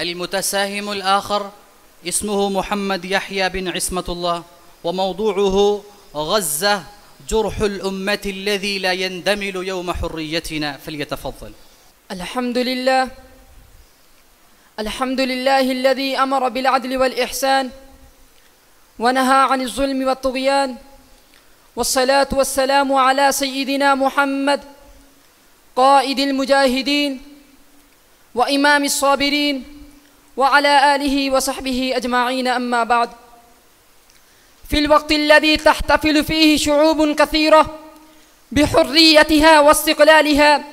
المتساهم الآخر اسمه محمد يحيى بن عصمة الله، وموضوعه غزة جرح الأمة الذي لا يندمل يوم حريتنا. فليتفضل. الحمد لله الذي أمر بالعدل والإحسان ونهى عن الظلم والطغيان، والصلاة والسلام على سيدنا محمد قائد المجاهدين وإمام الصابرين وعلى آله وصحبه أجمعين. أما بعد، في الوقت الذي تحتفل فيه شعوب كثيرة بحريتها واستقلالها،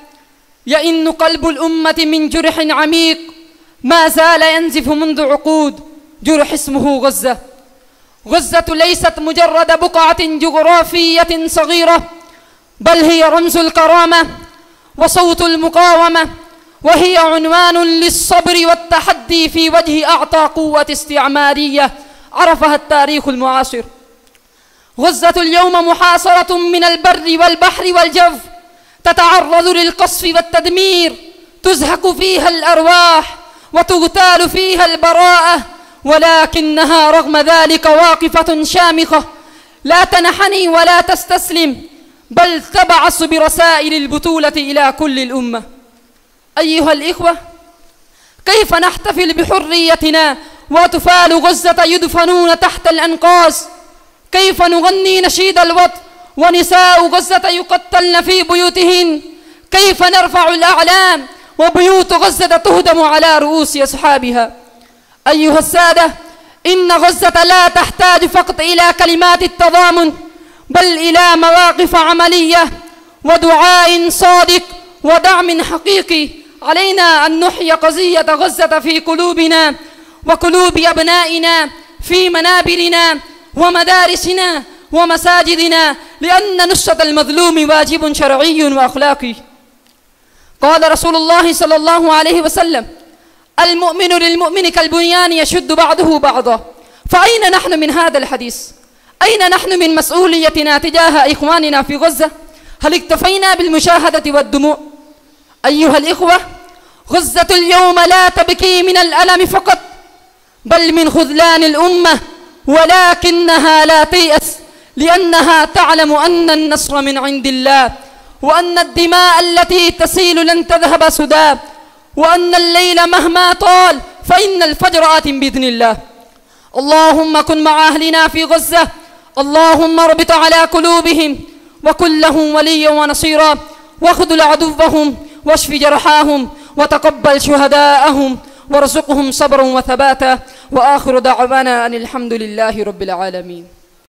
يئن قلب الأمة من جرح عميق ما زال ينزف منذ عقود، جرح اسمه غزة. غزة ليست مجرد بقعة جغرافية صغيرة، بل هي رمز الكرامة وصوت المقاومة، وهي عنوان للصبر والتحدي في وجه أعطى قوة استعمارية عرفها التاريخ المعاصر. غزة اليوم محاصرة من البر والبحر والجو، تتعرض للقصف والتدمير، تزهق فيها الأرواح وتغتال فيها البراءة، ولكنها رغم ذلك واقفة شامخة، لا تنحني ولا تستسلم، بل تبعث برسائل البطولة إلى كل الأمة. أيها الإخوة، كيف نحتفل بحريتنا وأطفال غزة يدفنون تحت الأنقاض؟ كيف نغني نشيد الوطن ونساء غزة يقتلن في بيوتهن؟ كيف نرفع الأعلام وبيوت غزة تهدم على رؤوس أصحابها؟ أيها السادة، إن غزة لا تحتاج فقط إلى كلمات التضامن، بل إلى مواقف عملية ودعاء صادق ودعم حقيقي. علينا أن نحيي قضية غزة في قلوبنا وقلوب أبنائنا، في منابرنا ومدارسنا ومساجدنا، لأن نصرة المظلوم واجب شرعي وأخلاقي. قال رسول الله صلى الله عليه وسلم: المؤمن للمؤمن كالبنيان يشد بعضه بعضا. فأين نحن من هذا الحديث؟ أين نحن من مسؤوليتنا تجاه إخواننا في غزة؟ هل اكتفينا بالمشاهدة والدموع؟ أيها الإخوة، غزة اليوم لا تبكي من الألم فقط، بل من خذلان الأمة، ولكنها لا تيأس، لأنها تعلم أن النصر من عند الله، وأن الدماء التي تسيل لن تذهب سدى، وأن الليل مهما طال فإن الفجر آت بإذن الله. اللهم كن مع أهلنا في غزة، اللهم اربط على قلوبهم وكن لهم وليا ونصيرا، واخذل عدوهم واشف جرحاهم، وتقبل شهداءهم، وارزقهم صبرا وثباتا. وآخر دعوانا أن الحمد لله رب العالمين.